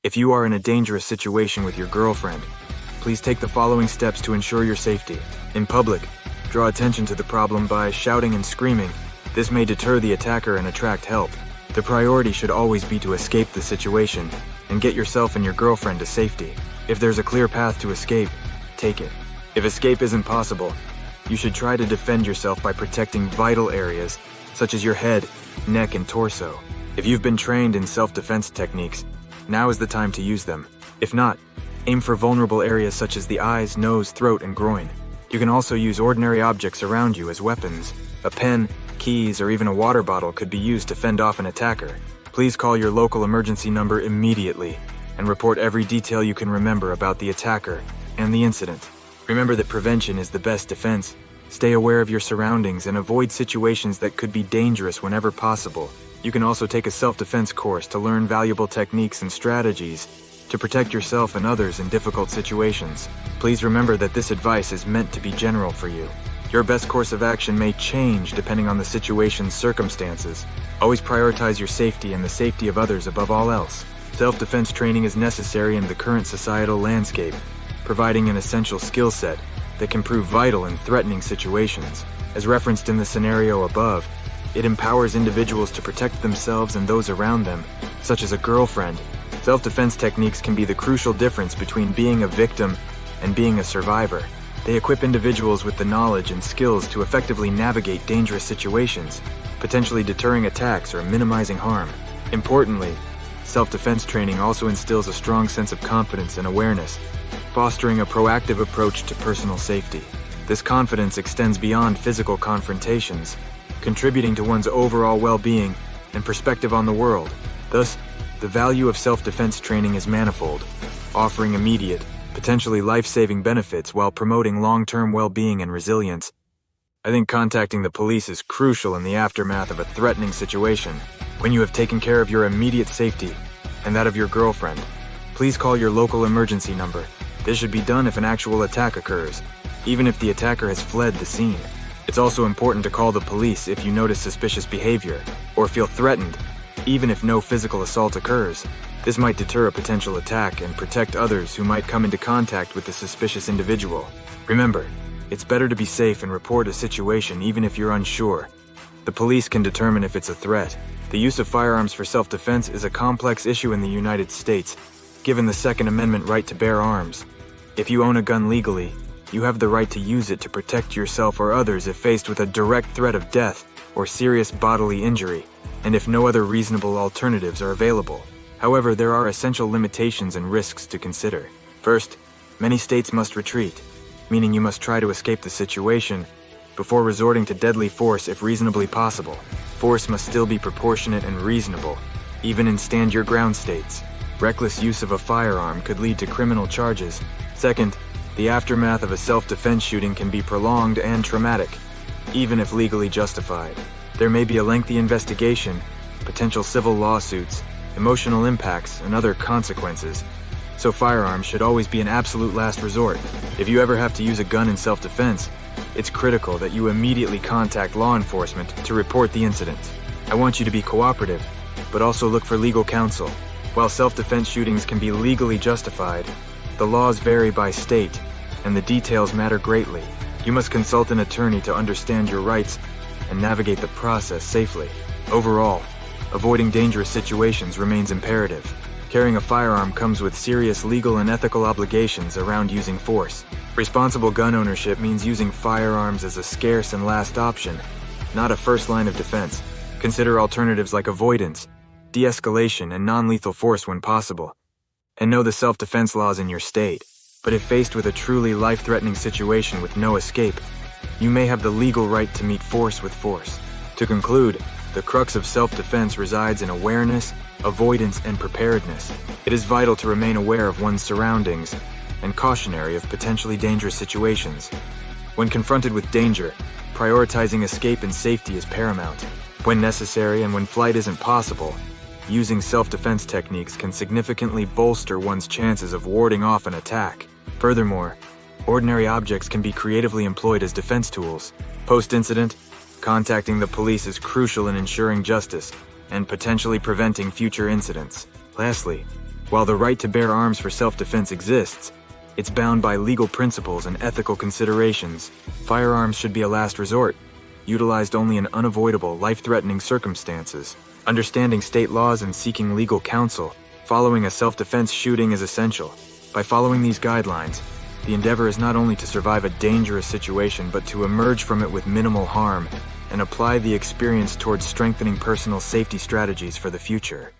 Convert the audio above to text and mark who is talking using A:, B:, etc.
A: If you are in a dangerous situation with your girlfriend, please take the following steps to ensure your safety. In public, draw attention to the problem by shouting and screaming. This may deter the attacker and attract help. The priority should always be to escape the situation and get yourself and your girlfriend to safety. If there's a clear path to escape, take it. If escape isn't possible, you should try to defend yourself by protecting vital areas such as your head, neck, and torso. If you've been trained in self-defense techniques, now is the time to use them. If not, aim for vulnerable areas such as the eyes, nose, throat, and groin. You can also use ordinary objects around you as weapons. A pen, keys, or even a water bottle could be used to fend off an attacker. Please call your local emergency number immediately and report every detail you can remember about the attacker and the incident. Remember that prevention is the best defense. Stay aware of your surroundings and avoid situations that could be dangerous whenever possible. You can also take a self-defense course to learn valuable techniques and strategies to protect yourself and others in difficult situations. Please remember that this advice is meant to be general for you. Your best course of action may change depending on the situation's circumstances. Always prioritize your safety and the safety of others above all else. Self-defense training is necessary in the current societal landscape, providing an essential skill set that can prove vital in threatening situations. As referenced in the scenario above, it empowers individuals to protect themselves and those around them, such as a girlfriend. Self-defense techniques can be the crucial difference between being a victim and being a survivor. They equip individuals with the knowledge and skills to effectively navigate dangerous situations, potentially deterring attacks or minimizing harm. Importantly, self-defense training also instills a strong sense of confidence and awareness, fostering a proactive approach to personal safety. This confidence extends beyond physical confrontations, contributing to one's overall well-being and perspective on the world. Thus, the value of self-defense training is manifold, offering immediate, potentially life-saving benefits while promoting long-term well-being and resilience. I think contacting the police is crucial in the aftermath of a threatening situation. When you have taken care of your immediate safety and that of your girlfriend, please call your local emergency number. This should be done if an actual attack occurs, even if the attacker has fled the scene. It's also important to call the police if you notice suspicious behavior or feel threatened, even if no physical assault occurs. This might deter a potential attack and protect others who might come into contact with the suspicious individual. Remember, it's better to be safe and report a situation even if you're unsure. The police can determine if it's a threat. The use of firearms for self-defense is a complex issue in the United States, given the Second Amendment right to bear arms. If you own a gun legally, you have the right to use it to protect yourself or others if faced with a direct threat of death or serious bodily injury, and if no other reasonable alternatives are available. However, there are essential limitations and risks to consider. First, many states must retreat, meaning you must try to escape the situation before resorting to deadly force if reasonably possible. Force must still be proportionate and reasonable, even in stand-your-ground states. Reckless use of a firearm could lead to criminal charges. Second, the aftermath of a self-defense shooting can be prolonged and traumatic, even if legally justified. There may be a lengthy investigation, potential civil lawsuits, emotional impacts, and other consequences, so firearms should always be an absolute last resort. If you ever have to use a gun in self-defense, it's critical that you immediately contact law enforcement to report the incident. I want you to be cooperative, but also look for legal counsel. While self-defense shootings can be legally justified, the laws vary by state, and the details matter greatly. You must consult an attorney to understand your rights and navigate the process safely. Overall, avoiding dangerous situations remains imperative. Carrying a firearm comes with serious legal and ethical obligations around using force. Responsible gun ownership means using firearms as a scarce and last option, not a first line of defense. Consider alternatives like avoidance, de-escalation, and non-lethal force when possible. And know the self-defense laws in your state. But if faced with a truly life-threatening situation with no escape, you may have the legal right to meet force with force. To conclude, the crux of self-defense resides in awareness, avoidance, and preparedness. It is vital to remain aware of one's surroundings and cautionary of potentially dangerous situations. When confronted with danger, prioritizing escape and safety is paramount. When necessary and when flight isn't possible, using self-defense techniques can significantly bolster one's chances of warding off an attack. Furthermore, ordinary objects can be creatively employed as defense tools. Post-incident, contacting the police is crucial in ensuring justice and potentially preventing future incidents. Lastly, While the right to bear arms for self-defense exists, it's bound by legal principles and ethical considerations. Firearms should be a last resort, utilized only in unavoidable, life-threatening circumstances. Understanding state laws and seeking legal counsel following a self-defense shooting is essential. By following these guidelines, the endeavor is not only to survive a dangerous situation, but to emerge from it with minimal harm and apply the experience towards strengthening personal safety strategies for the future.